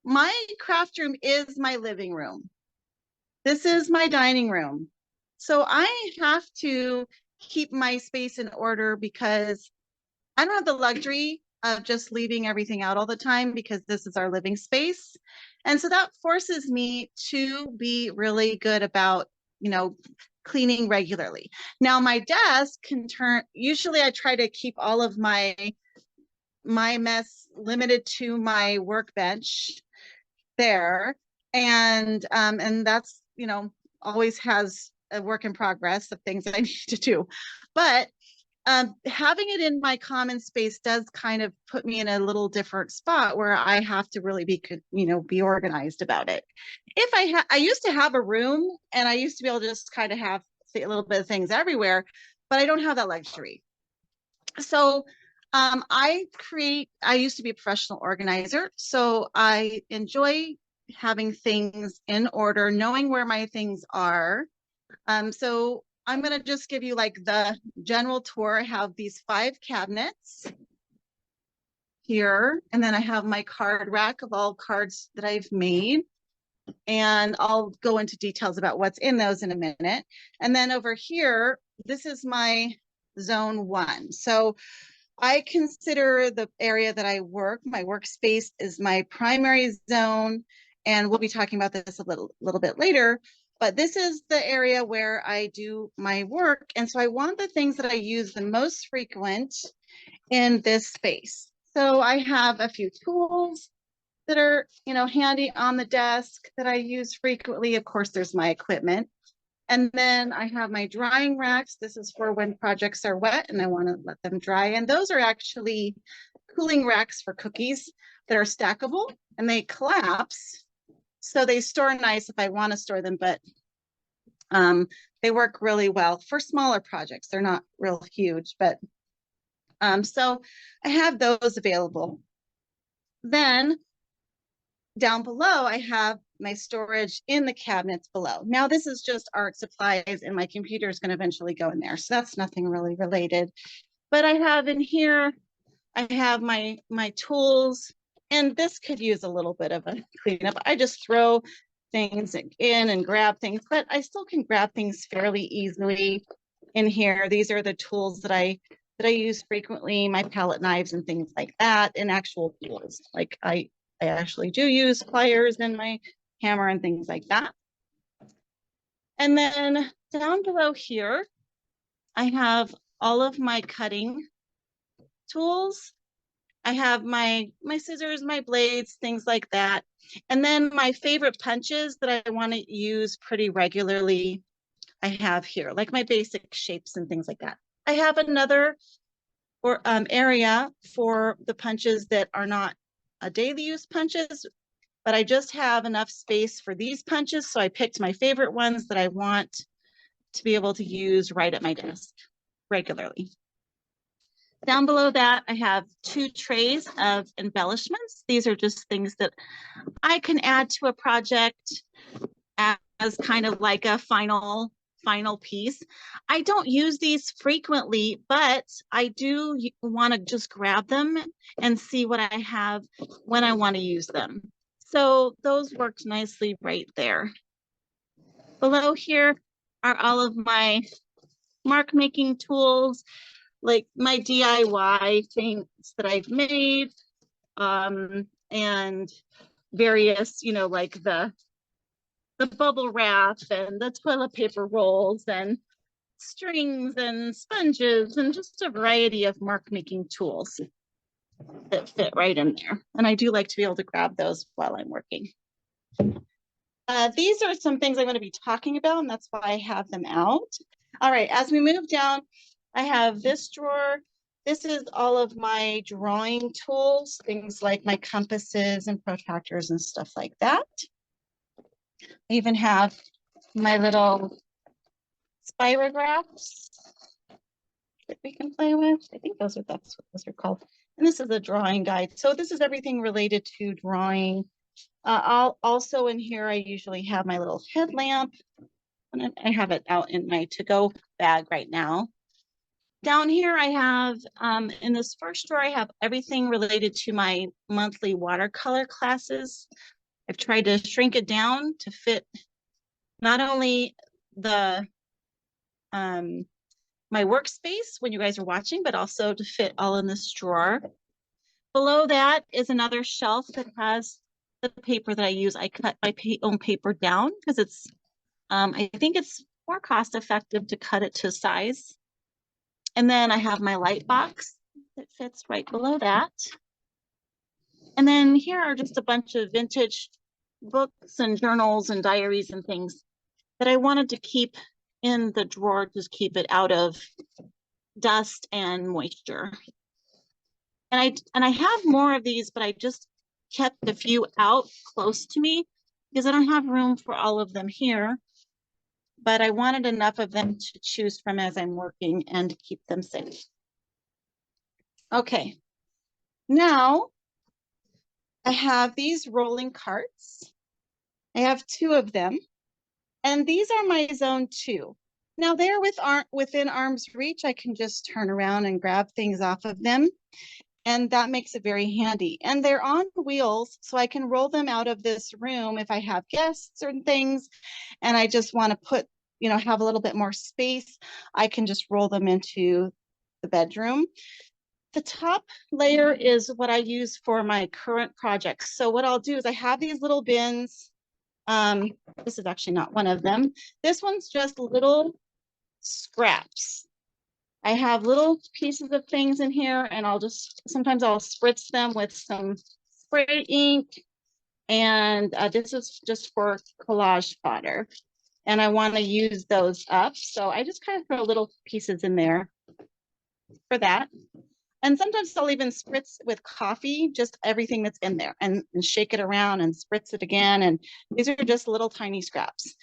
my craft room is my living room. This is my dining room. So I have to keep my space in order because I don't have the luxury of just leaving everything out all the time because this is our living space. And so that forces me to be really good about, cleaning regularly. Now my desk can usually I try to keep all of my mess limited to my workbench there. And that's, always has a work in progress of things that I need to do. But having it in my common space does kind of put me in a little different spot where I have to really be organized about it. If I used to have a room and I used to be able to just kind of have a little bit of things everywhere, but I don't have that luxury. So I used to be a professional organizer, so I enjoy having things in order, knowing where my things are. So I'm going to just give you like the general tour. I have these 5 cabinets here, and then I have my card rack of all cards that I've made. And I'll go into details about what's in those in a minute. And then over here, this is my zone 1. So I consider the area that I work, my workspace, is my primary zone. And we'll be talking about this a little bit later. But this is the area where I do my work. And so I want the things that I use the most frequent in this space. So I have a few tools that are, handy on the desk that I use frequently. Of course, there's my equipment. And then I have my drying racks. This is for when projects are wet and I want to let them dry. And those are actually cooling racks for cookies that are stackable and they collapse. So they store nice if I want to store them, but they work really well for smaller projects. They're not real huge, but so I have those available. Then down below, I have my storage in the cabinets below. Now, this is just art supplies, and my computer is going to eventually go in there. So that's nothing really related. But I have in here, I have my tools, and this could use a little bit of a cleanup. I just throw things in and grab things, but I still can grab things fairly easily in here. These are the tools that I use frequently, my palette knives and things like that, and actual tools. Like I actually do use pliers and my hammer and things like that. And then down below here, I have all of my cutting tools. I have my scissors, my blades, things like that. And then my favorite punches that I want to use pretty regularly, I have here, like my basic shapes and things like that. I have another area for the punches that are not daily use punches, but I just have enough space for these punches. So I picked my favorite ones that I want to be able to use right at my desk regularly. Down below that, I have 2 trays of embellishments. These are just things that I can add to a project as kind of like a final piece. I don't use these frequently, but I do want to just grab them and see what I have when I want to use them. So those worked nicely right there. Below here are all of my mark making tools, like my DIY things that I've made, and various, like the bubble wrap and the toilet paper rolls and strings and sponges and just a variety of mark making tools that fit right in there. And I do like to be able to grab those while I'm working. These are some things I'm going to be talking about, and that's why I have them out. All right, as we move down, I have this drawer. This is all of my drawing tools, things like my compasses and protractors and stuff like that. I even have my little spirographs that we can play with. I think that's what those are called. And this is a drawing guide. So this is everything related to drawing. I'll also in here, I usually have my little headlamp. And I have it out in my to-go bag right now. Down here, I have, in this first drawer, I have everything related to my monthly watercolor classes. I've tried to shrink it down to fit not only the my workspace when you guys are watching, but also to fit all in this drawer. Below that is another shelf that has the paper that I use. I cut my own paper down because it's, I think it's more cost effective to cut it to size. And then I have my light box that fits right below that. And then here are just a bunch of vintage books and journals and diaries and things that I wanted to keep in the drawer, just keep it out of dust and moisture. And I have more of these, but I just kept a few out close to me because I don't have room for all of them here. But I wanted enough of them to choose from as I'm working and to keep them safe. Okay, now I have these rolling carts. I have 2 of them, and these are my zone 2. Now they're within arm's reach. I can just turn around and grab things off of them, and that makes it very handy. And they're on wheels, so I can roll them out of this room if I have guests or things, and I just want to put, have a little bit more space. I can just roll them into the bedroom. The top layer is what I use for my current projects. So what I'll do is I have these little bins. This is actually not one of them. This one's just little scraps. I have little pieces of things in here, and sometimes I'll spritz them with some spray ink. And this is just for collage fodder. And I want to use those up. So I just kind of throw little pieces in there for that. And sometimes I'll even spritz with coffee, just everything that's in there, and shake it around and spritz it again. And these are just little tiny scraps.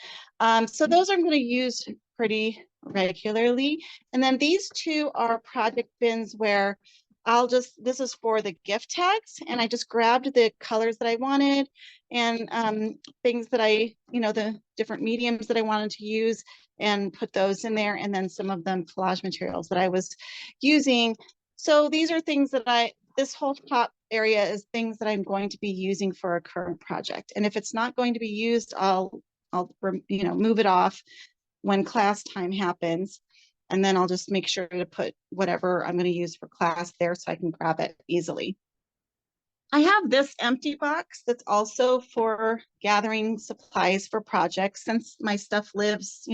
So those I'm going to use pretty regularly. And then these 2 are project bins where this is for the gift tags. And I just grabbed the colors that I wanted and things that the different mediums that I wanted to use and put those in there. And then some of them collage materials that I was using. So these are things that this whole top area is things that I'm going to be using for a current project. And if it's not going to be used, I'll move it off when class time happens. And then I'll just make sure to put whatever I'm going to use for class there so I can grab it easily. I have this empty box that's also for gathering supplies for projects. Since my stuff lives,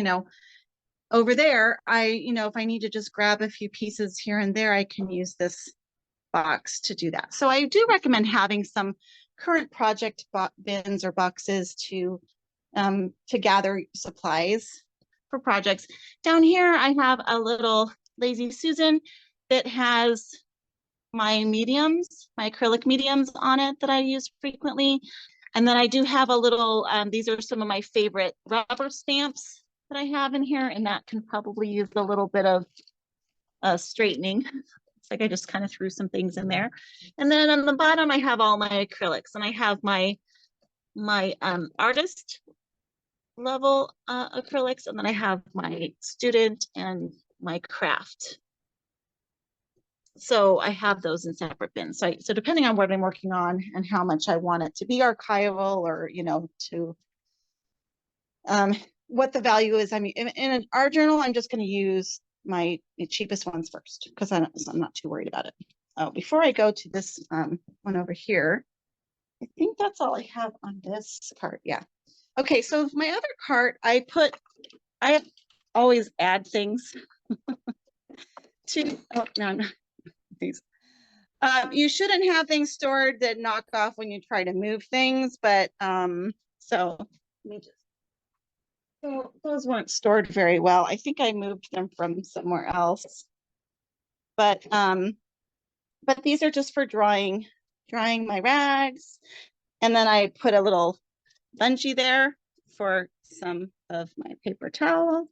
over there, if I need to just grab a few pieces here and there, I can use this box to do that. So I do recommend having some current project bins or boxes to gather supplies for projects. Down here, I have a little Lazy Susan that has my mediums, my acrylic mediums on it that I use frequently. And then I do have a little, these are some of my favorite rubber stamps that I have in here, and that can probably use a little bit of straightening. It's like I just kind of threw some things in there. And then on the bottom, I have all my acrylics, and I have my artist level acrylics, and then I have my student and my craft. So I have those in separate bins. So depending on what I'm working on and how much I want it to be archival or, to what the value is. I mean, in an art journal, I'm just going to use my cheapest ones first because I'm not too worried about it. Oh, before I go to this one over here, I think that's all I have on this cart. Yeah. Okay, so my other cart, I always add things to, oh, no, these. You shouldn't have things stored that knock off when you try to move things, but so let me just. So those weren't stored very well. I think I moved them from somewhere else. But these are just for drying my rags. And then I put a little bungee there for some of my paper towel.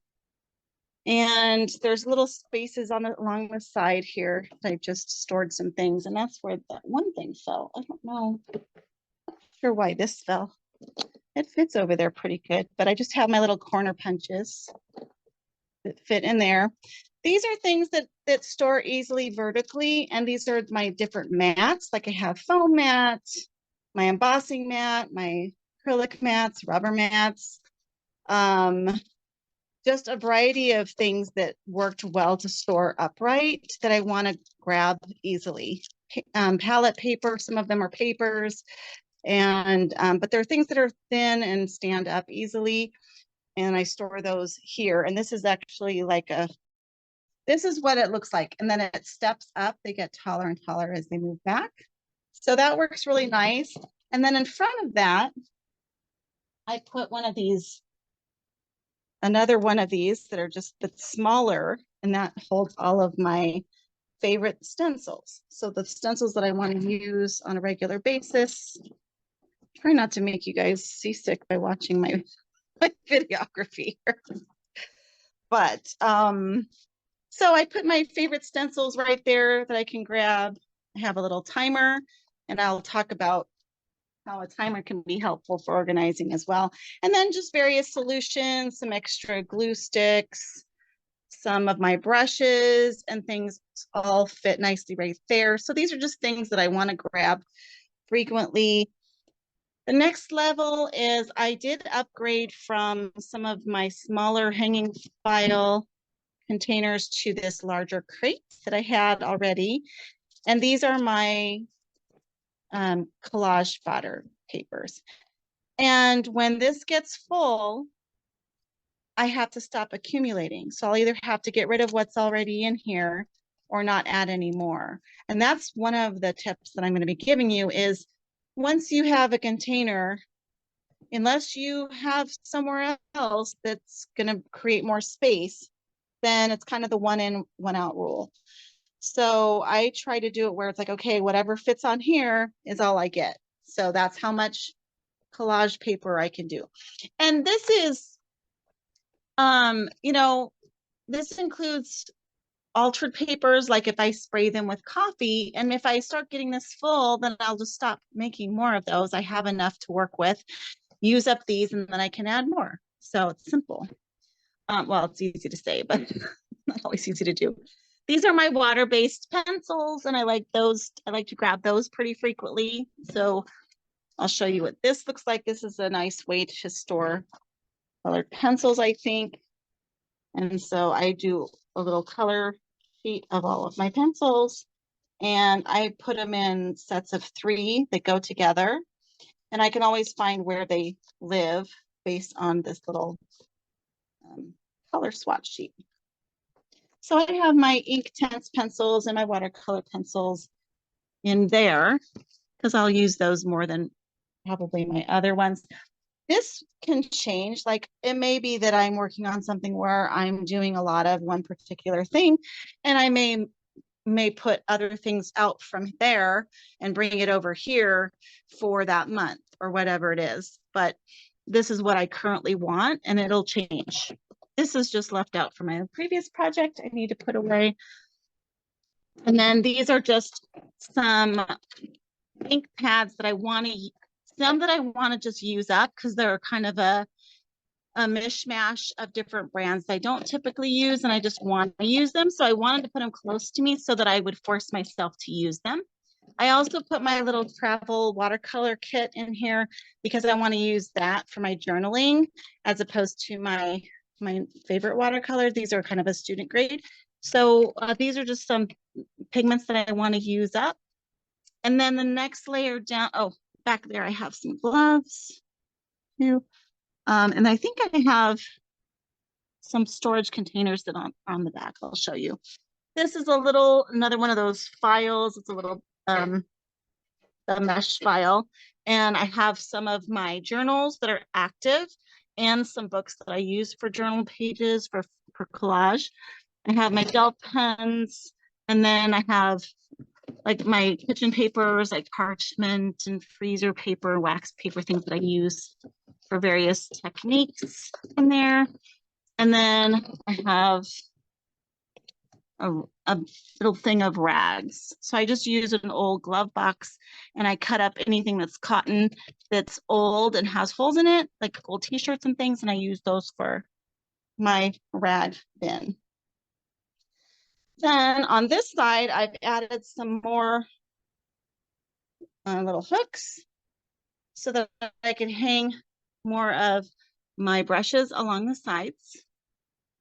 And there's little spaces along the side here. I just stored some things, and that's where that one thing fell. I don't know. Not sure why this fell. It fits over there pretty good, but I just have my little corner punches that fit in there. These are things that store easily vertically, and these are my different mats. Like I have foam mats, my embossing mat, my acrylic mats, rubber mats, just a variety of things that worked well to store upright that I want to grab easily. Palette paper, some of them are papers, and but there are things that are thin and stand up easily, and I store those here. And this is actually like this is what it looks like. And then it steps up, they get taller and taller as they move back. So that works really nice. And then in front of that, I put one of these, another one of these that are just the smaller, and that holds all of my favorite stencils. So the stencils that I want to use on a regular basis. Try not to make you guys seasick by watching my videography here. But so I put my favorite stencils right there that I can grab. I have a little timer, and I'll talk about how a timer can be helpful for organizing as well. And then just various solutions, some extra glue sticks, some of my brushes and things all fit nicely right there. So these are just things that I want to grab frequently. The next level is I did upgrade from some of my smaller hanging file containers to this larger crate that I had already. And these are my collage fodder papers. And when this gets full, I have to stop accumulating. So I'll either have to get rid of what's already in here or not add any more. And that's one of the tips that I'm going to be giving you is once you have a container, unless you have somewhere else that's going to create more space, then it's kind of the one in, one out rule. So I try to do it where it's like, okay, whatever fits on here is all I get. So that's how much collage paper I can do. And this is, you know, this includes altered papers, like if I spray them with coffee, and if I start getting this full, then I'll just stop making more of those. I have enough to work with, use up these, and then I can add more. So it's simple. Well, it's easy to say, but not always easy to do. These are my water-based pencils, and I like those. I like to grab those pretty frequently. So I'll show you what this looks like. This is a nice way to store colored pencils, I think. And so I do a little color sheet of all of my pencils, and I put them in sets of 3 that go together. And I can always find where they live based on this little color swatch sheet. So I have my Inktense pencils and my watercolor pencils in there because I'll use those more than probably my other ones. This can change. Like it may be that I'm working on something where I'm doing a lot of one particular thing, and I may put other things out from there and bring it over here for that month or whatever it is. But this is what I currently want, and it'll change. This is just left out from my previous project I need to put away. And then these are just some ink pads that I want to, some that I want to just use up because they're kind of a mishmash of different brands I don't typically use, and I just want to use them. So I wanted to put them close to me so that I would force myself to use them. I also put my little travel watercolor kit in here because I want to use that for my journaling as opposed to my favorite watercolor. These are kind of a student grade. So these are just some pigments that I want to use up. And then the next layer down, oh, back there I have some gloves too. And I think I have some storage containers that on the back. I'll show you. This is another one of those files. It's a little a mesh file. And I have some of my journals that are active and some books that I use for journal pages for collage. I have my gel pens, and then I have like my kitchen papers, like parchment and freezer paper, wax paper, things that I use for various techniques in there. And then I have a little thing of rags. So I just use an old glove box and I cut up anything that's cotton that's old and has holes in it, like old t-shirts and things, and I use those for my rag bin. Then on this side, I've added some more little hooks so that I can hang more of my brushes along the sides.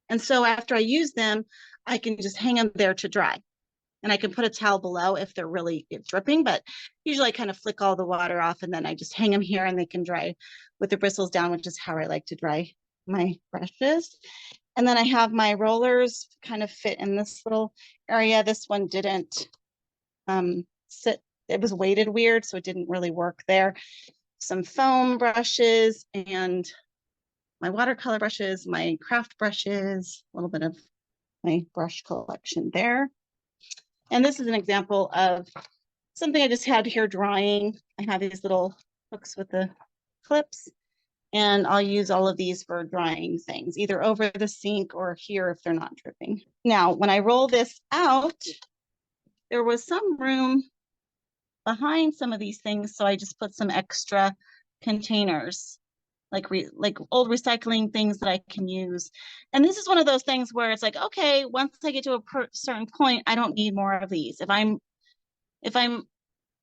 And so after I use them, I can just hang them there to dry. And I can put a towel below if they're really dripping, but usually I kind of flick all the water off and then I just hang them here and they can dry with the bristles down, which is how I like to dry my brushes. And then I have my rollers kind of fit in this little area. This one didn't sit, it was weighted weird, so it didn't really work there. Some foam brushes and my watercolor brushes, my craft brushes, a little bit of my brush collection there. And this is an example of something I just had here drying. I have these little hooks with the clips, and I'll use all of these for drying things, either over the sink or here if they're not dripping. Now, when I roll this out, there was some room behind some of these things, so I just put some extra containers, like old recycling things that I can use. And this is one of those things where it's like, okay, once I get to a certain point, I don't need more of these. If I'm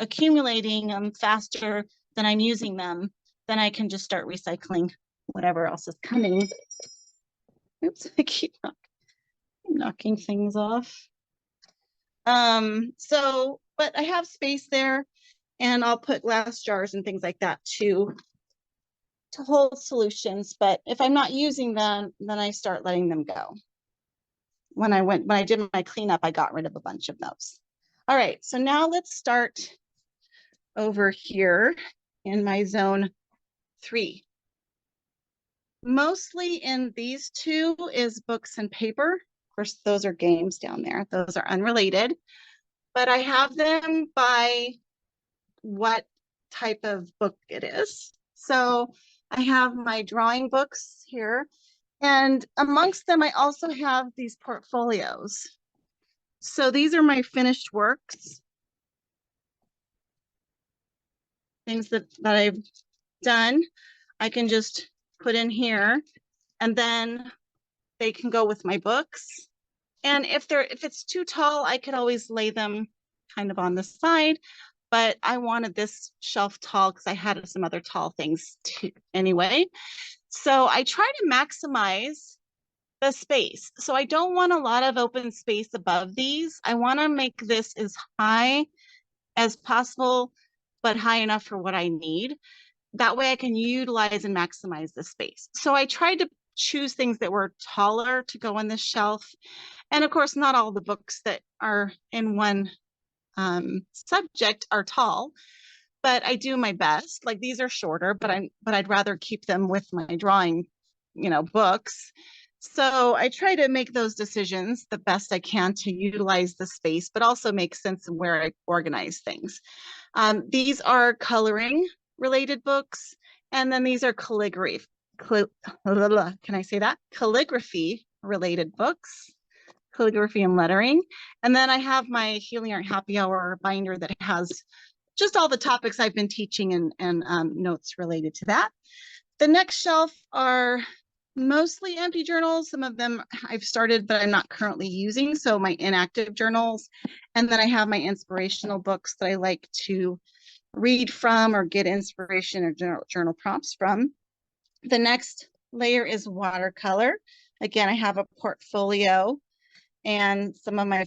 accumulating them faster than I'm using them, then I can just start recycling whatever else is coming. Oops, I keep knocking things off. But I have space there, and I'll put glass jars and things like that to hold solutions. But if I'm not using them, then I start letting them go. When I did my cleanup, I got rid of a bunch of those. All right, so now let's start over here in my zone 3. Mostly in these two is books and paper. Of course, those are games down there. Those are unrelated, but I have them by what type of book it is. So I have my drawing books here, and amongst them, I also have these portfolios. So these are my finished works, things that I've done. I can just put in here, and then they can go with my books. And if it's too tall, I could always lay them kind of on the side, but I wanted this shelf tall because I had some other tall things too anyway. So I try to maximize the space. So I don't want a lot of open space above these. I want to make this as high as possible, but high enough for what I need. That way I can utilize and maximize the space. So I tried to choose things that were taller to go on this shelf. And of course, not all the books that are in one subject are tall, but I do my best. Like these are shorter, but I'd rather keep them with my drawing, books. So I try to make those decisions the best I can to utilize the space, but also make sense of where I organize things. These are coloring related books, and then these are calligraphy. Can I say that? Calligraphy related books, calligraphy and lettering. And then I have my Healing Art Happy Hour binder that has just all the topics I've been teaching and notes related to that. The next shelf are mostly empty journals. Some of them I've started, but I'm not currently using. So my inactive journals. And then I have my inspirational books that I like to read from or get inspiration or journal prompts from. The next layer is watercolor. Again, I have a portfolio and some of my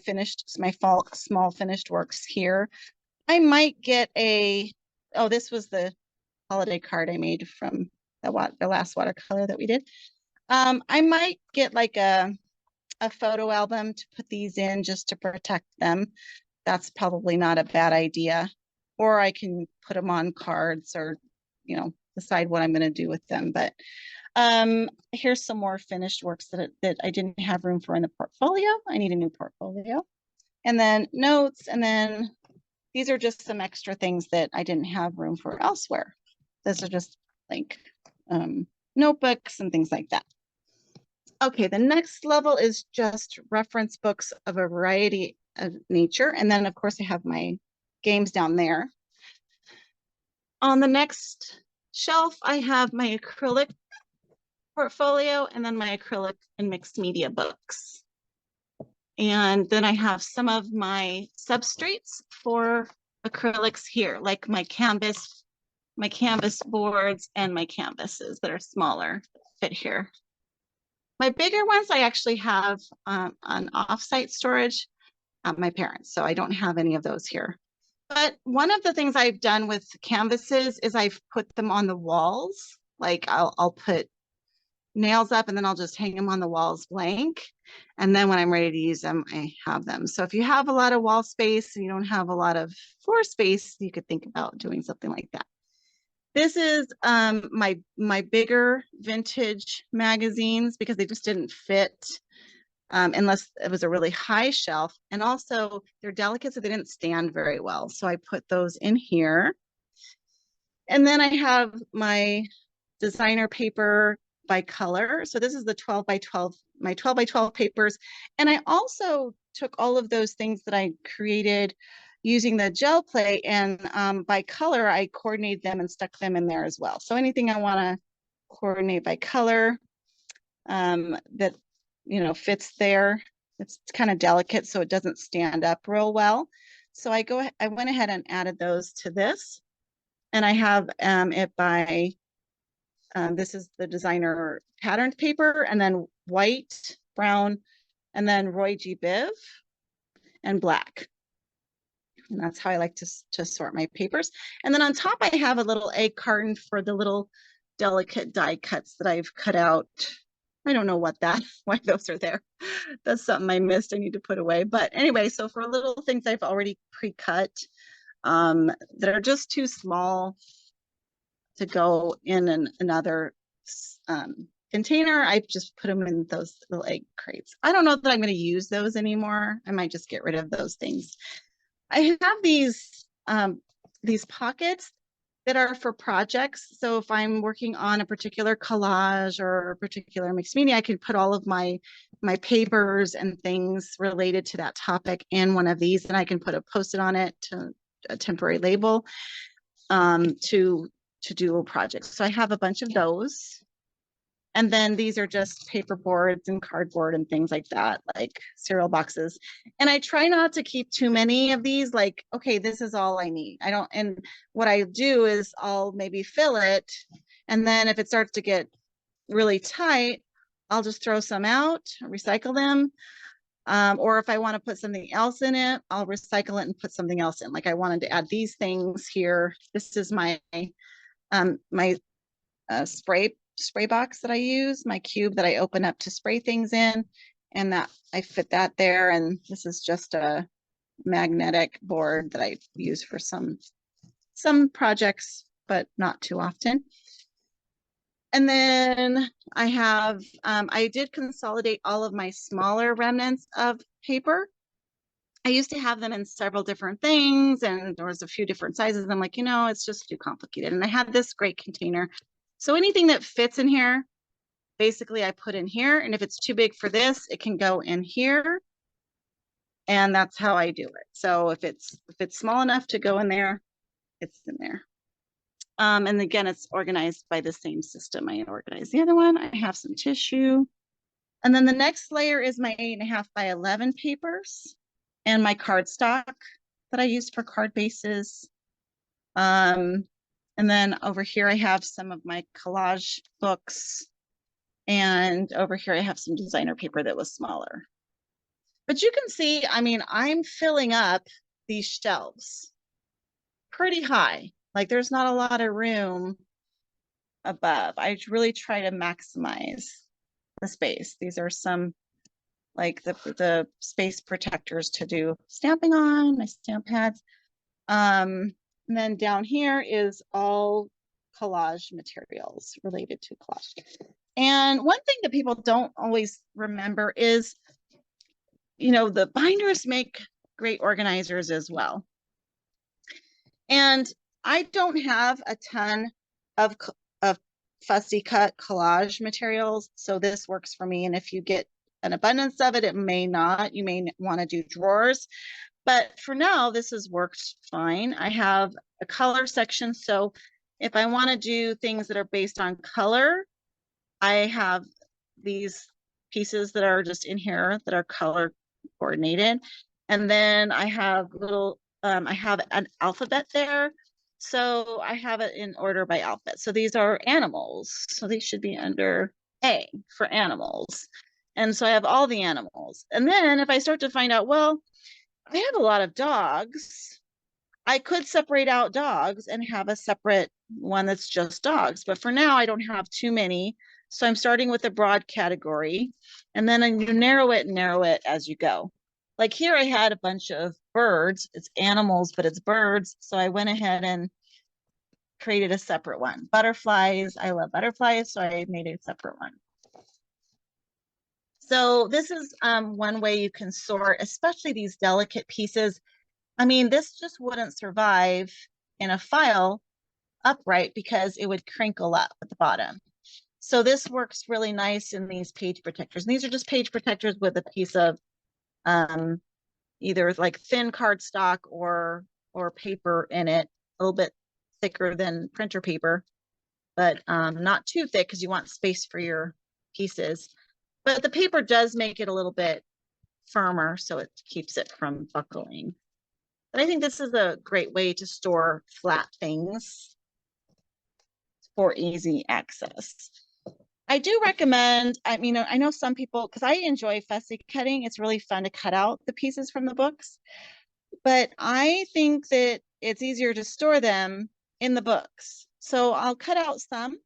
small finished works here. I might get this was the holiday card I made from the last watercolor that we did. I might get like a photo album to put these in just to protect them. That's probably not a bad idea. Or I can put them on cards or, decide what I'm going to do with them. But here's some more finished works that I didn't have room for in the portfolio. I need a new portfolio. And then notes, and then these are just some extra things that I didn't have room for elsewhere. Those are just like notebooks and things like that. Okay, the next level is just reference books of a variety of nature. And then of course I have my games down there. On the next shelf, I have my acrylic portfolio and then my acrylic and mixed media books. And then I have some of my substrates for acrylics here, like my canvas boards and my canvases that are smaller fit here. My bigger ones I actually have on offsite storage at my parents', so I don't have any of those here. But one of the things I've done with canvases is I've put them on the walls. Like I'll put nails up and then I'll just hang them on the walls blank. And then when I'm ready to use them, I have them. So if you have a lot of wall space and you don't have a lot of floor space, you could think about doing something like that. This is my bigger vintage magazines because they just didn't fit unless it was a really high shelf. And also they're delicate, so they didn't stand very well. So I put those in here. And then I have my designer paper by color. So this is the 12 by 12, my 12 by 12 papers. And I also took all of those things that I created using the gel play and by color, I coordinated them and stuck them in there as well. So anything I want to coordinate by color that, fits there. It's kind of delicate, so it doesn't stand up real well. So I went ahead and added those to this. And I have it by, this is the designer patterned paper, and then white, brown, and then Roy G. Biv, and black. And that's how I like to sort my papers. And then on top, I have a little egg carton for the little delicate die cuts that I've cut out. I don't know why those are there. That's something I missed. I need to put away. But anyway, so for little things I've already pre-cut that are just too small to go in another container, I just put them in those little egg crates. I don't know that I'm going to use those anymore. I might just get rid of those things. I have these pockets that are for projects. So if I'm working on a particular collage or a particular mixed media, I can put all of my papers and things related to that topic in one of these, and I can put a Post-it on it to a temporary label to do a project. So I have a bunch of those. And then these are just paper boards and cardboard and things like that, like cereal boxes. And I try not to keep too many of these, like, okay, this is all I need. And what I do is I'll maybe fill it. And then if it starts to get really tight, I'll just throw some out, recycle them. Or if I want to put something else in it, I'll recycle it and put something else in. Like I wanted to add these things here. This is my spray box that I use, my cube that I open up to spray things in, and that I fit that there. And this is just a magnetic board that I use for some projects, but not too often. And then I have, I did consolidate all of my smaller remnants of paper. I used to have them in several different things, and there was a few different sizes. I'm like, it's just too complicated. And I had this great container. So anything that fits in here, basically I put in here. And if it's too big for this, it can go in here. And that's how I do it. So if it's small enough to go in there, it's in there. And again, it's organized by the same system I organized the other one. I have some tissue. And then the next layer is my 8.5 by 11 papers and my cardstock that I use for card bases. And then over here, I have some of my collage books. And over here, I have some designer paper that was smaller. But you can see, I'm filling up these shelves pretty high. Like there's not a lot of room above. I really try to maximize the space. These are some like the space protectors to do stamping on, my stamp pads. And then down here is all collage materials related to collage. And one thing that people don't always remember is, the binders make great organizers as well. And I don't have a ton of fussy cut collage materials, so this works for me. And if you get an abundance of it, it may not. You may want to do drawers. But for now, this has worked fine. I have a color section. So if I want to do things that are based on color, I have these pieces that are just in here that are color coordinated. And then I have I have an alphabet there. So I have it in order by alphabet. So these are animals. So these should be under A for animals. And so I have all the animals. And then if I start to find out, well, I have a lot of dogs, I could separate out dogs and have a separate one that's just dogs. But for now, I don't have too many. So I'm starting with a broad category, and then you narrow it and narrow it as you go. Like here, I had a bunch of birds. It's animals, but it's birds. So I went ahead and created a separate one. Butterflies. I love butterflies. So I made a separate one. So this is one way you can sort, especially these delicate pieces. I mean, this just wouldn't survive in a file upright because it would crinkle up at the bottom. So this works really nice in these page protectors. And these are just page protectors with a piece of either like thin cardstock or paper in it, a little bit thicker than printer paper, but not too thick because you want space for your pieces. But the paper does make it a little bit firmer, so it keeps it from buckling. But I think this is a great way to store flat things for easy access. I do recommend, I mean, I know some people, because I enjoy fussy cutting, it's really fun to cut out the pieces from the books, but I think that it's easier to store them in the books. So I'll cut out some,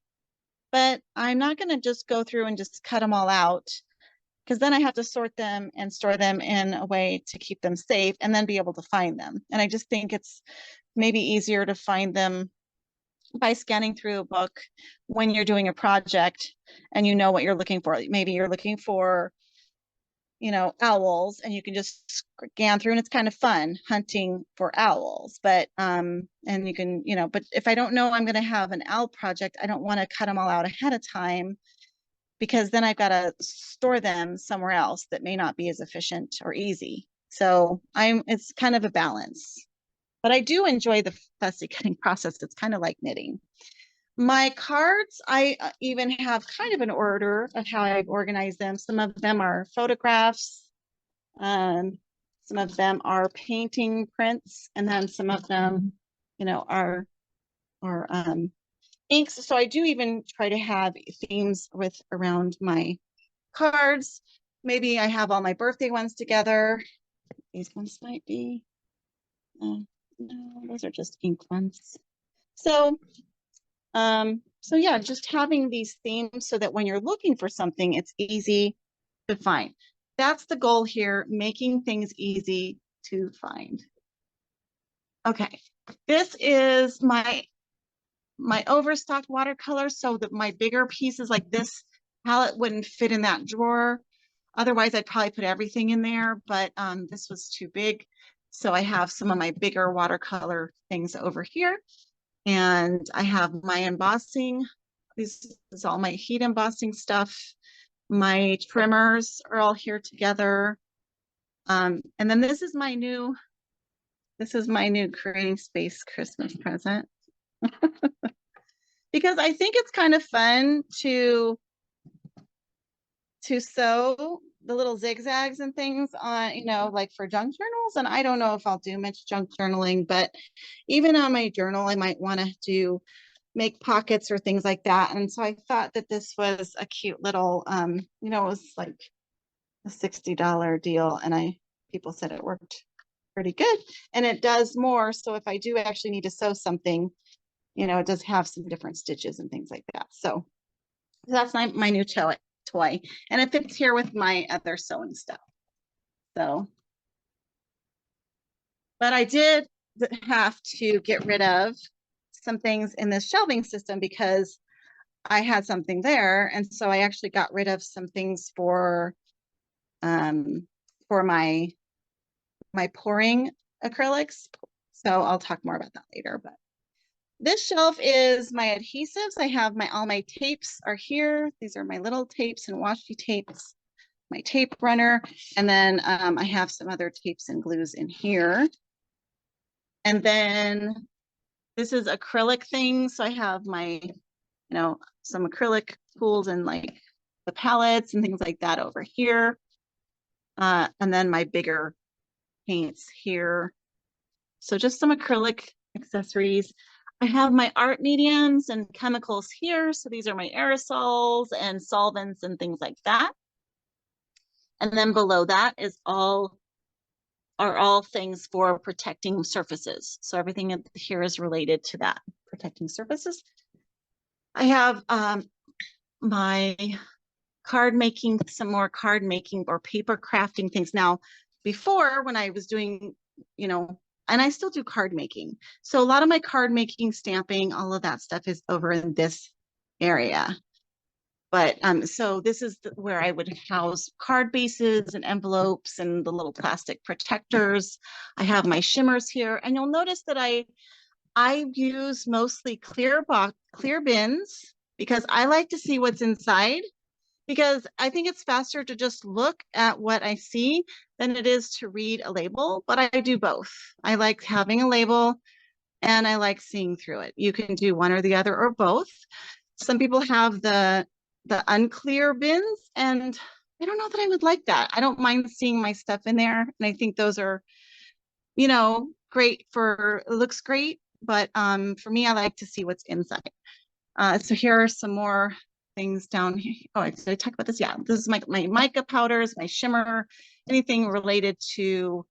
but I'm not going to just go through and just cut them all out, because then I have to sort them and store them in a way to keep them safe and then be able to find them. And I just think it's maybe easier to find them by scanning through a book when you're doing a project and you know what you're looking for. Maybe you're looking for, you know, owls, and you can just scan through, and it's kind of fun hunting for owls. But and you can, you know, but if I don't know I'm going to have an owl project, I don't want to cut them all out ahead of time, because then I've got to store them somewhere else that may not be as efficient or easy. So it's kind of a balance. But I do enjoy the fussy cutting process. It's kind of like knitting. My cards, I even have kind of an order of how I've organized them. Some of them are photographs. Some of them are painting prints. And then some of them, you know, are inks. So I do even try to have themes around my cards. Maybe I have all my birthday ones together. These ones might be, no, those are just ink ones. So yeah, just having these themes so that when you're looking for something, it's easy to find. That's the goal here, making things easy to find. Okay, this is my Overstock watercolor, so that my bigger pieces like this palette wouldn't fit in that drawer. Otherwise, I'd probably put everything in there, but this was too big. So I have some of my bigger watercolor things over here. And I have my embossing. This is all my heat embossing stuff. My trimmers are all here together. And then this is my new Creating Space Christmas present. Because I think it's kind of fun to sew the little zigzags and things on, you know, like for junk journals. And I don't know if I'll do much junk journaling, but even on my journal, I might want to make pockets or things like that. And so I thought that this was a cute little, you know, it was like a $60 deal, and people said it worked pretty good, and it does more. So if I do actually need to sew something, you know, it does have some different stitches and things like that. So that's my new toy, and it fits here with my other sewing stuff. So, but I did have to get rid of some things in this shelving system because I had something there. And so I actually got rid of some things for my pouring acrylics. So I'll talk more about that later. But this shelf is my adhesives. I have all my tapes are here. These are my little tapes and washi tapes, my tape runner. And then I have some other tapes and glues in here. And then this is acrylic things. So I have my, you know, some acrylic tools and like the palettes and things like that over here. And then my bigger paints here. So just some acrylic accessories. I have my art mediums and chemicals here. So these are my aerosols and solvents and things like that. And then below that is all things for protecting surfaces. So everything here is related to that, protecting surfaces. I have my card making, some more card making or paper crafting things. Now, before when I was doing, and I still do card making. So a lot of my card making, stamping, all of that stuff is over in this area. But so this is where I would house card bases and envelopes and the little plastic protectors. I have my shimmers here, and you'll notice that I use mostly clear bins because I like to see what's inside, because I think it's faster to just look at what I see than it is to read a label, but I do both. I like having a label and I like seeing through it. You can do one or the other or both. Some people have the unclear bins, and I don't know that I would like that. I don't mind seeing my stuff in there, and I think those are, great it looks great, but for me, I like to see what's inside. So here are some more things down here. Oh, I talk about this. Yeah, this is my mica powders, my shimmer, anything related to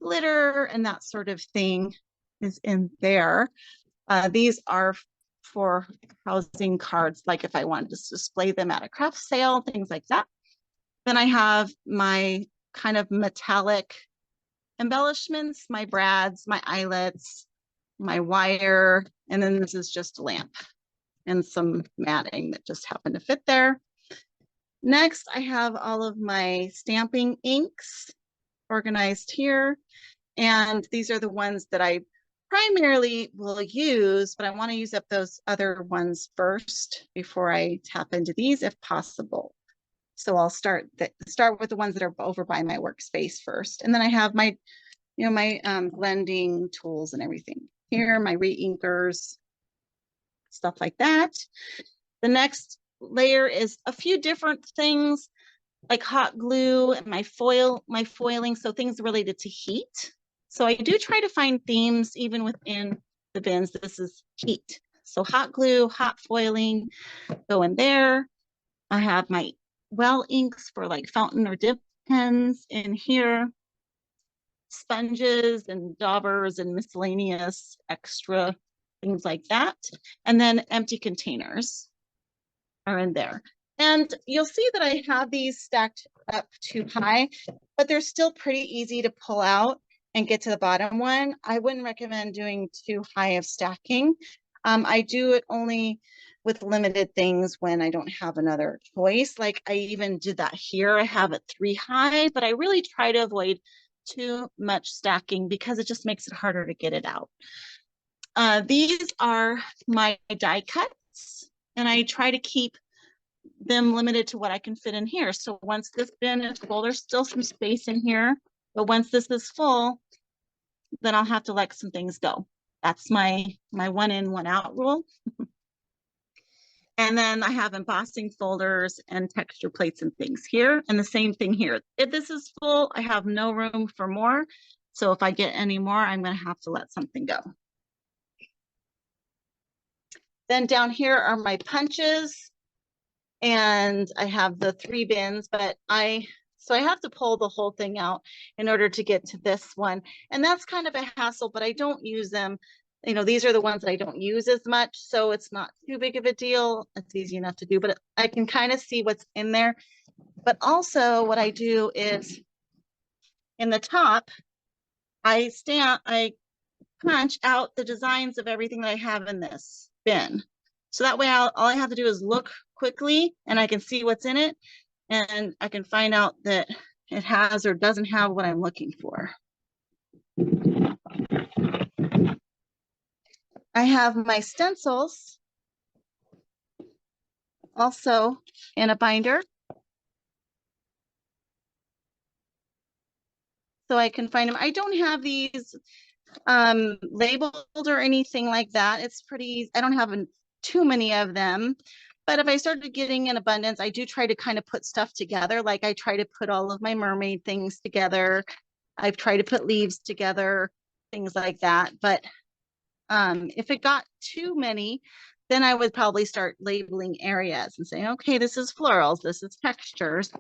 glitter and that sort of thing is in there. These are for housing cards, like if I wanted to display them at a craft sale, things like that. Then I have my kind of metallic embellishments, my brads, my eyelets, my wire, and then this is just a lamp and some matting that just happened to fit there. Next, I have all of my stamping inks organized here. And these are the ones that I primarily will use, but I want to use up those other ones first before I tap into these if possible. So I'll start with the ones that are over by my workspace first. And then I have my, my blending tools and everything here, my re-inkers, stuff like that. The next layer is a few different things like hot glue and my foiling, so things related to heat. So I do try to find themes even within the bins. This is heat. So hot glue, hot foiling go in there. I have my well inks for like fountain or dip pens in here. Sponges and daubers and miscellaneous extra things like that. And then empty containers are in there. And you'll see that I have these stacked up too high, but they're still pretty easy to pull out and get to the bottom one. I wouldn't recommend doing too high of stacking. I do it only with limited things when I don't have another choice. Like I even did that here. I have it 3 high, but I really try to avoid too much stacking because it just makes it harder to get it out. These are my die cuts, and I try to keep them limited to what I can fit in here. So once this bin is full, there's still some space in here, but once this is full, then I'll have to let some things go. That's my 1 in, 1 out rule. And then I have embossing folders and texture plates and things here. And the same thing here. If this is full, I have no room for more. So if I get any more, I'm going to have to let something go. Then down here are my punches. And I have the 3 bins, but so I have to pull the whole thing out in order to get to this one. And that's kind of a hassle, but I don't use them. These are the ones that I don't use as much, so it's not too big of a deal. It's easy enough to do, but I can kind of see what's in there. But also what I do is in the top, I punch out the designs of everything that I have in this bin. So that way all I have to do is look quickly and I can see what's in it, and I can find out that it has or doesn't have what I'm looking for. I have my stencils also in a binder, so I can find them. I don't have these labeled or anything like that. It's pretty, I don't have too many of them, But if I started getting in abundance, I do try to kind of put stuff together. Like I try to put all of my mermaid things together. I've tried to put leaves together, things like that. But if it got too many, then I would probably start labeling areas and saying, okay, this is florals, this is textures.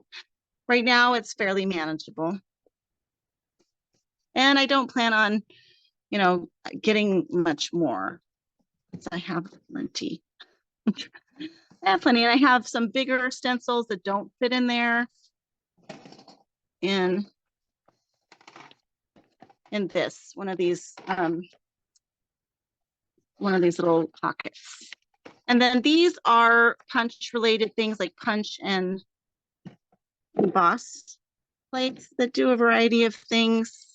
Right now, it's fairly manageable. And I don't plan on, you know, getting much more. So I have plenty. I have plenty. And I have some bigger stencils that don't fit in there. In this, one of these little pockets. And then these are punch related things like punch and emboss plates that do a variety of things.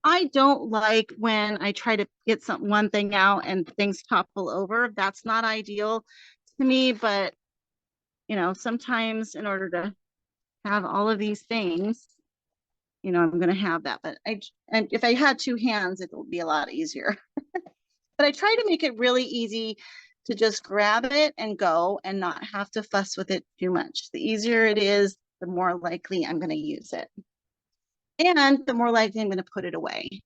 I don't like when I try to get one thing out and things topple over. That's not ideal to me, but you know, sometimes in order to have all of these things, you know, I'm going to have that. But and if I had two hands, it would be a lot easier. But I try to make it really easy to just grab it and go and not have to fuss with it too much. The easier it is, the more likely I'm going to use it. And the more likely I'm going to put it away.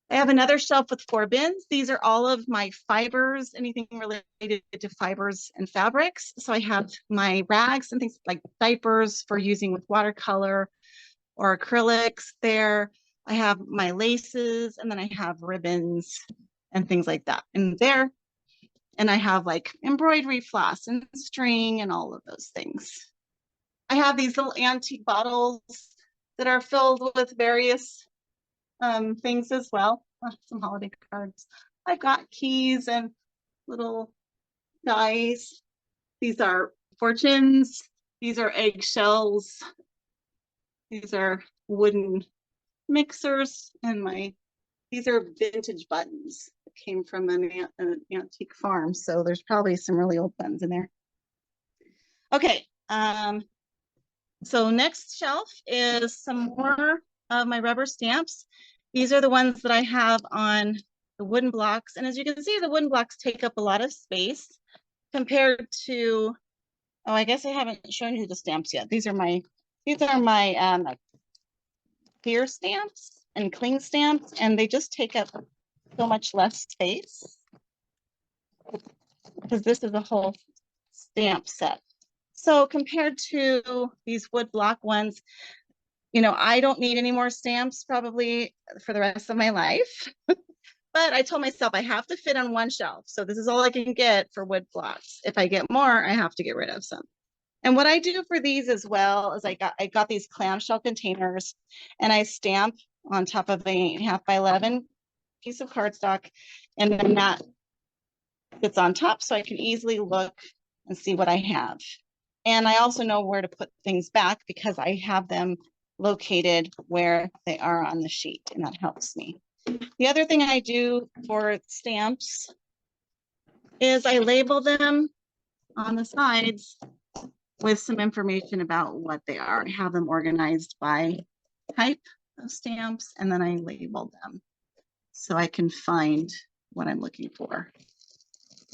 I have another shelf with 4 bins. These are all of my fibers, anything related to fibers and fabrics. So I have my rags and things like diapers for using with watercolor or acrylics there. I have my laces, and then I have ribbons and things like that in there. And I have like embroidery floss and string and all of those things. I have these little antique bottles that are filled with various things as well. Some holiday cards. I've got keys and little dice. These are fortunes. These are eggshells. These are wooden mixers, and these are vintage buttons that came from an antique farm. So there's probably some really old buttons in there. Okay. So next shelf is some more of my rubber stamps. These are the ones that I have on the wooden blocks. And as you can see, the wooden blocks take up a lot of space compared to, oh, I guess I haven't shown you the stamps yet. These are my clear stamps and cling stamps, and they just take up so much less space because this is a whole stamp set. So compared to these wood block ones, you know, I don't need any more stamps probably for the rest of my life. But I told myself I have to fit on one shelf. So this is all I can get for wood blocks. If I get more, I have to get rid of some. And what I do for these as well is I got these clamshell containers, and I stamp on top of a 8.5 by 11 piece of cardstock, and then that sits on top so I can easily look and see what I have. And I also know where to put things back because I have them located where they are on the sheet, and that helps me. The other thing I do for stamps is I label them on the sides with some information about what they are. I have them organized by type of stamps, and then I label them so I can find what I'm looking for.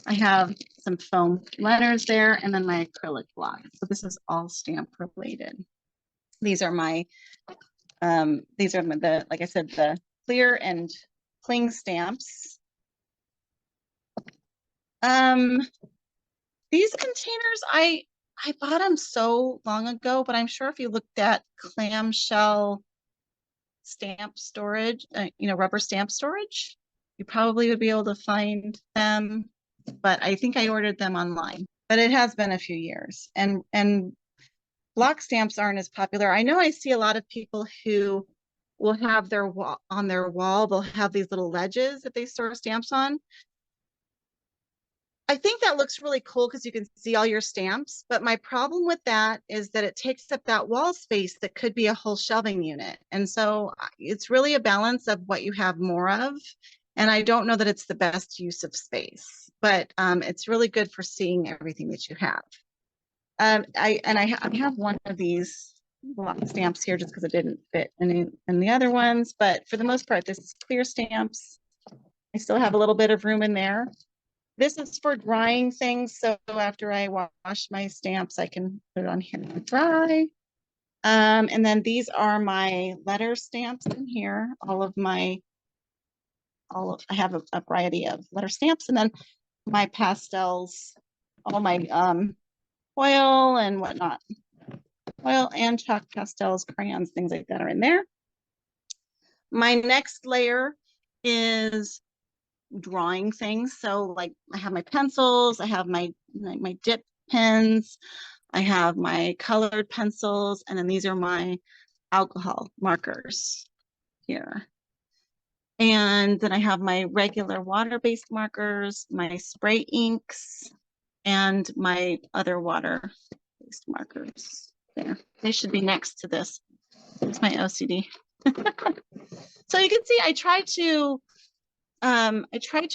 I have some foam letters there, and then my acrylic block. So this is all stamp related. These are like I said, the clear and cling stamps. These containers, I bought them so long ago, but I'm sure if you looked at clamshell stamp storage, you know, rubber stamp storage, you probably would be able to find them. But I think I ordered them online, but it has been a few years, and block stamps aren't as popular. I know I see a lot of people who will have their wall, on their wall, they'll have these little ledges that they store stamps on. I think that looks really cool because you can see all your stamps, but my problem with that is that it takes up that wall space that could be a whole shelving unit. And so it's really a balance of what you have more of. And I don't know that it's the best use of space, but it's really good for seeing everything that you have. I have one of these block stamps here just because it didn't fit in the other ones, but for the most part, this is clear stamps. I still have a little bit of room in there. This is for drying things. So after I wash my stamps, I can put it on here to dry. And then these are my letter stamps in here. I have a variety of letter stamps, and then my pastels, all my oil and whatnot. Oil and chalk pastels, crayons, things like that are in there. My next layer is drawing things. So like I have my pencils, I have my dip pens, I have my colored pencils, and then these are my alcohol markers here. And then I have my regular water-based markers, my spray inks, and my other water-based markers there. They should be next to this. It's my OCD. So you can see I try to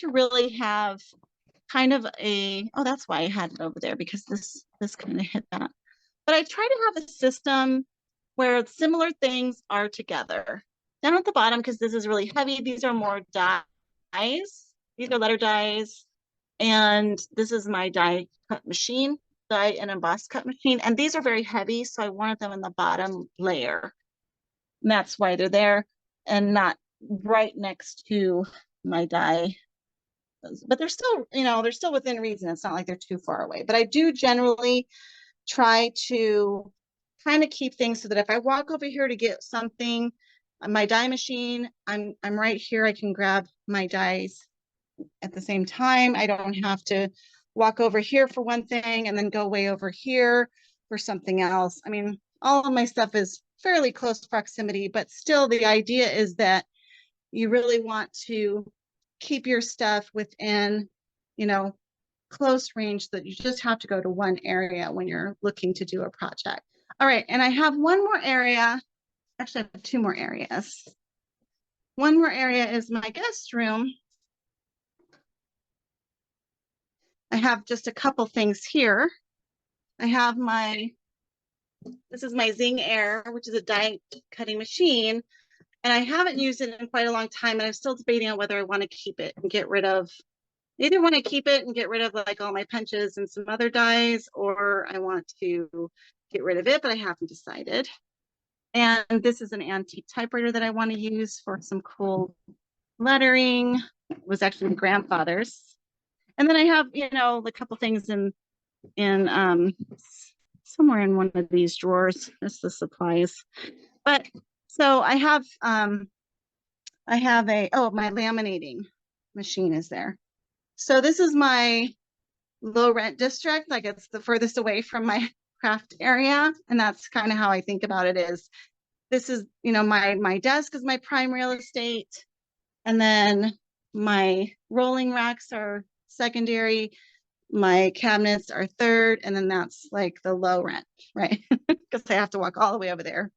really have kind of that's why I had it over there, because this kind of hit that. But I try to have a system where similar things are together. Down at the bottom, because this is really heavy, these are more dies. These are letter dies. And this is my die cut machine, die and emboss cut machine. And these are very heavy, so I wanted them in the bottom layer. And that's why they're there and not right next to my die. But they're still, they're still within reason. It's not like they're too far away. But I do generally try to kind of keep things so that if I walk over here to get something, my die machine, I'm right here. I can grab my dies at the same time. I don't have to walk over here for one thing and then go way over here for something else. I mean, all of my stuff is fairly close proximity, but still the idea is that you really want to keep your stuff within, close range, that you just have to go to one area when you're looking to do a project. All right, and I have one more area. Actually, I have two more areas. One more area is my guest room. I have just a couple things here. I have this is my Zing Air, which is a die cutting machine. And I haven't used it in quite a long time. And I'm still debating on whether I want to keep it and get rid of, either want to keep it and get rid of like all my punches and some other dies, or I want to get rid of it, but I haven't decided. And this is an antique typewriter that I want to use for some cool lettering. It was actually my grandfather's. And then I have, a couple things in somewhere in one of these drawers. That's the supplies. But so I have my laminating machine is there. So this is my low rent district. Like it's the furthest away from my craft area. And that's kind of how I think about it is this is, my desk is my prime real estate. And then my rolling racks are secondary. My cabinets are third. And then that's like the low rent, right? Because I have to walk all the way over there.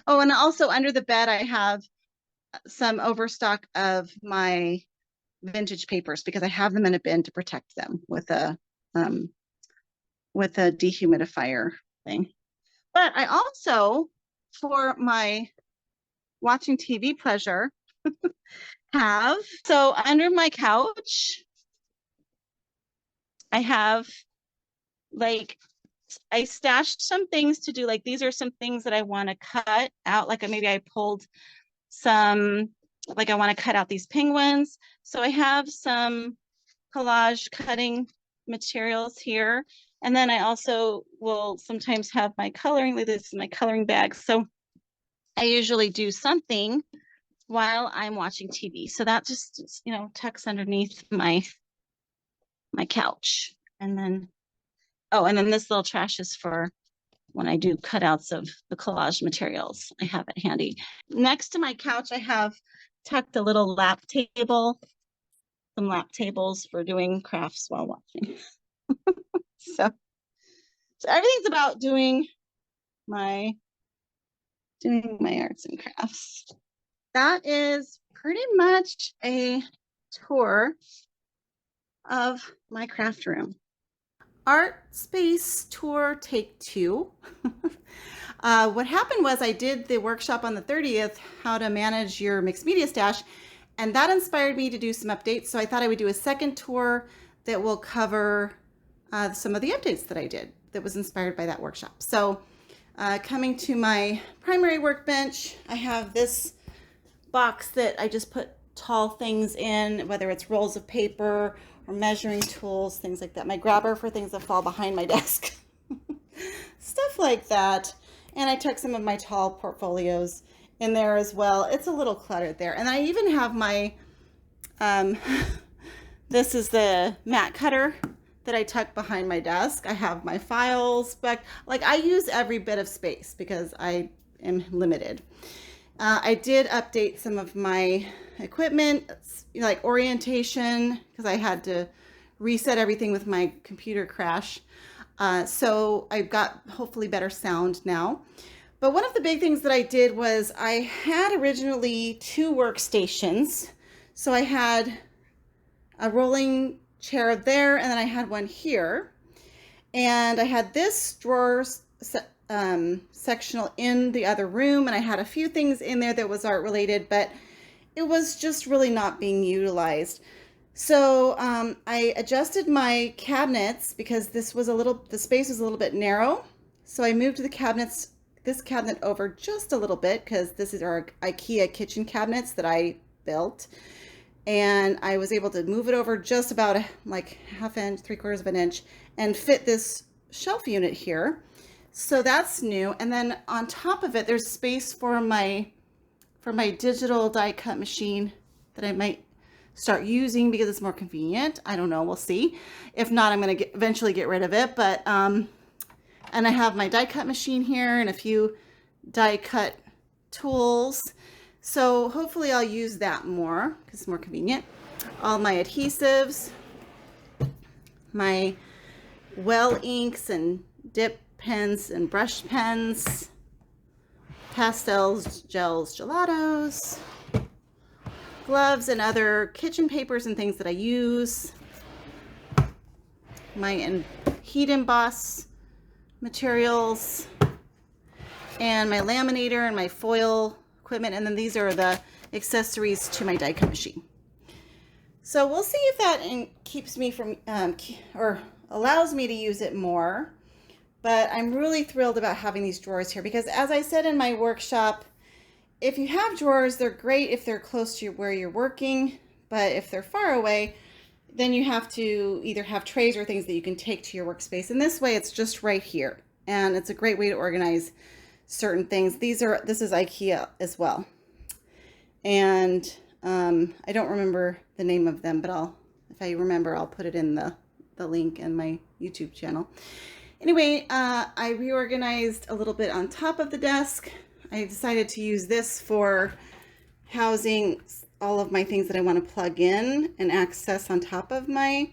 Oh, and also under the bed, I have some overstock of my vintage papers because I have them in a bin to protect them with a dehumidifier thing. But I also, for my watching TV pleasure, so under my couch, I have I stashed some things to do. Like these are some things that I want to cut out. Like maybe I pulled some, like I want to cut out these penguins. So I have some collage cutting materials here. And then I also will sometimes have my coloring, like this is my coloring bag. So I usually do something while I'm watching TV. So that just, tucks underneath my couch. And then, and then this little trash is for when I do cutouts of the collage materials. I have it handy. Next to my couch, I have tucked a little lap table, some lap tables for doing crafts while watching. So everything's about doing my arts and crafts. That is pretty much a tour of my craft room. Art space tour take 2. What happened was I did the workshop on the 30th, how to manage your mixed media stash, and that inspired me to do some updates. So I thought I would do a second tour that will cover some of the updates that I did that was inspired by that workshop. So coming to my primary workbench, I have this box that I just put tall things in, whether it's rolls of paper or measuring tools, things like that. My grabber for things that fall behind my desk. Stuff like that. And I took some of my tall portfolios in there as well. It's a little cluttered there. And I even have my, this is the mat cutter that I tuck behind my desk. I have my files back. Like, I use every bit of space because I am limited. I did update some of my equipment, like orientation, because I had to reset everything with my computer crash. So I've got hopefully better sound now. But one of the big things that I did was I had originally 2 workstations. So I had a rolling chair there, and then I had one here. And I had this drawer sectional in the other room, and I had a few things in there that was art related, but it was just really not being utilized. So I adjusted my cabinets because the space was a little bit narrow. So I moved this cabinet over just a little bit because this is our IKEA kitchen cabinets that I built. And I was able to move it over just about like ½ inch, 3/4 of an inch, and fit this shelf unit here. So that's new. And then on top of it, there's space for my digital die cut machine that I might start using because it's more convenient. I don't know, we'll see. If not, I'm going to eventually get rid of it. But and I have my die cut machine here and a few die cut tools. So hopefully I'll use that more because it's more convenient. All my adhesives, my well inks and dip pens and brush pens, pastels, gels, gelatos, gloves and other kitchen papers and things that I use, my heat emboss materials, and my laminator and my foil equipment, and then these are the accessories to my die cut machine. So we'll see if that keeps me from or allows me to use it more. But I'm really thrilled about having these drawers here because, as I said in my workshop, if you have drawers, they're great if they're close to where you're working, but if they're far away, then you have to either have trays or things that you can take to your workspace. And this way, it's just right here, and it's a great way to organize certain things. This is IKEA as well, and I don't remember the name of them, but if I remember, I'll put it in the link in my YouTube channel. Anyway, I reorganized a little bit on top of the desk. I decided to use this for housing all of my things that I want to plug in and access on top of my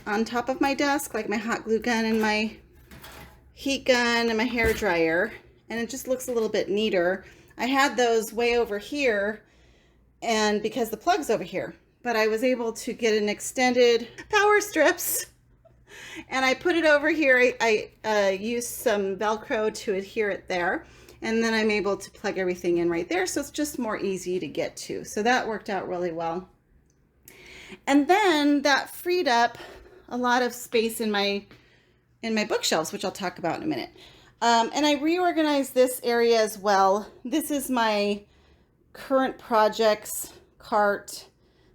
desk, like my hot glue gun and my heat gun and my hair dryer. And it just looks a little bit neater. I had those way over here, and because the plug's over here, but I was able to get an extended power strips. And I put it over here. I used some Velcro to adhere it there. And then I'm able to plug everything in right there. So it's just more easy to get to. So that worked out really well. And then that freed up a lot of space in my bookshelves, which I'll talk about in a minute. And I reorganized this area as well. This is my current projects cart,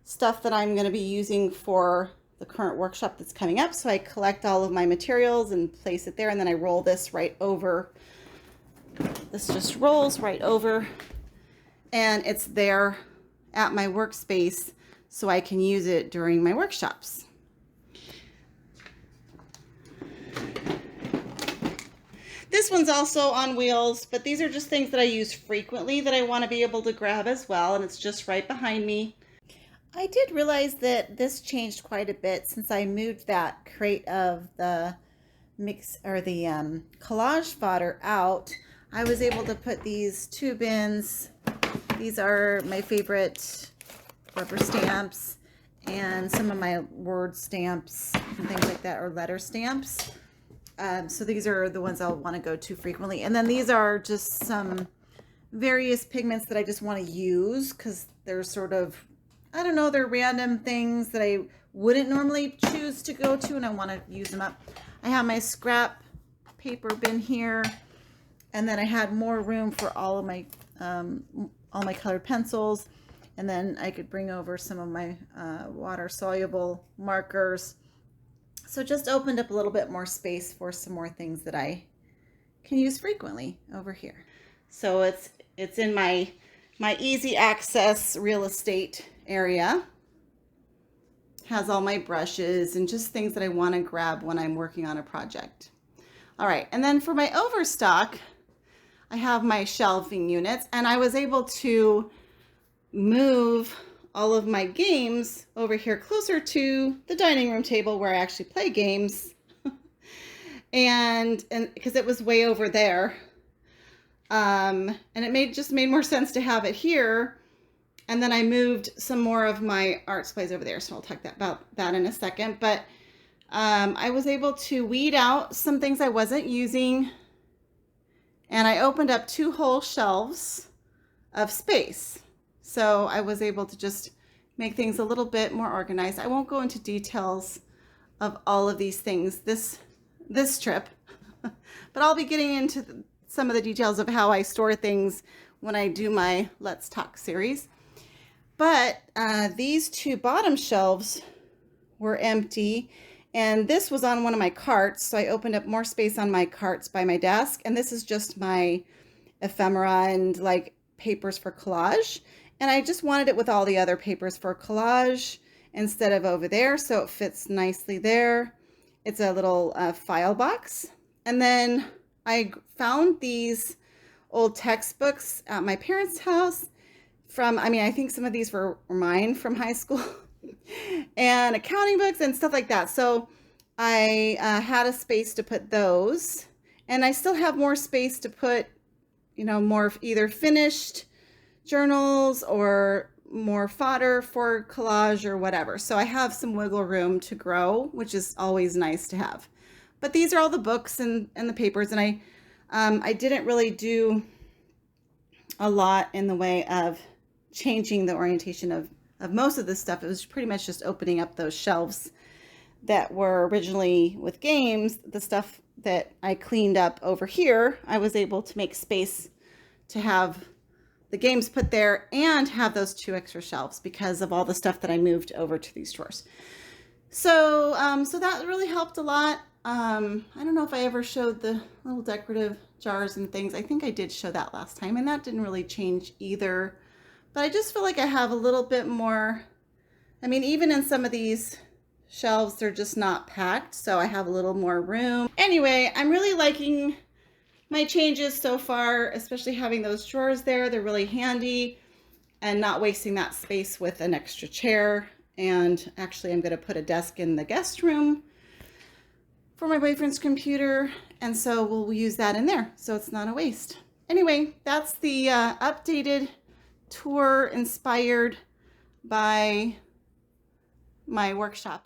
stuff that I'm going to be using for the current workshop that's coming up. So I collect all of my materials and place it there, and then I roll this right over. This just rolls right over, and it's there at my workspace so I can use it during my workshops. This one's also on wheels, but these are just things that I use frequently that I want to be able to grab as well, and it's just right behind me. I did realize that this changed quite a bit since I moved that crate of the collage fodder out. I was able to put these 2 bins. These are my favorite rubber stamps and some of my word stamps and things like that, or letter stamps. So these are the ones I'll want to go to frequently. And then these are just some various pigments that I just want to use because they're sort of, I don't know, they're random things that I wouldn't normally choose to go to, and I want to use them up. I have my scrap paper bin here, and then I had more room for all my colored pencils, and then I could bring over some of my water soluble markers. So just opened up a little bit more space for some more things that I can use frequently over here. So it's in my easy access real estate area. Has all my brushes and just things that I want to grab when I'm working on a project. All right, and then for my Overstock, I have my shelving units, and I was able to move all of my games over here closer to the dining room table where I actually play games. and because it was way over there. And it just made more sense to have it here. And then I moved some more of my art supplies over there. So I'll talk about that in a second. But I was able to weed out some things I wasn't using. And I opened up 2 whole shelves of space. So I was able to just make things a little bit more organized. I won't go into details of all of these things this trip, but I'll be getting into some of the details of how I store things when I do my Let's Talk series. But these 2 bottom shelves were empty, and this was on one of my carts, so I opened up more space on my carts by my desk, and this is just my ephemera and like papers for collage, and I just wanted it with all the other papers for collage instead of over there, so it fits nicely there. It's a little file box. And then I found these old textbooks at my parents' house from, I think some of these were mine from high school and accounting books and stuff like that. So I had a space to put those, and I still have more space to put, more either finished journals or more fodder for collage or whatever. So I have some wiggle room to grow, which is always nice to have. But these are all the books and the papers, and I didn't really do a lot in the way of changing the orientation of most of this stuff. It was pretty much just opening up those shelves that were originally with games. The stuff that I cleaned up over here, I was able to make space to have the games put there and have those 2 extra shelves because of all the stuff that I moved over to these drawers. So so that really helped a lot. I don't know if I ever showed the little decorative jars and things. I think I did show that last time, and that didn't really change either. But I just feel like I have a little bit more, even in some of these shelves, they're just not packed, so I have a little more room. Anyway, I'm really liking my changes so far, especially having those drawers there. They're really handy and not wasting that space with an extra chair. And actually, I'm going to put a desk in the guest room for my boyfriend's computer, and so we'll use that in there, so it's not a waste. Anyway, that's the updated tour inspired by my workshop.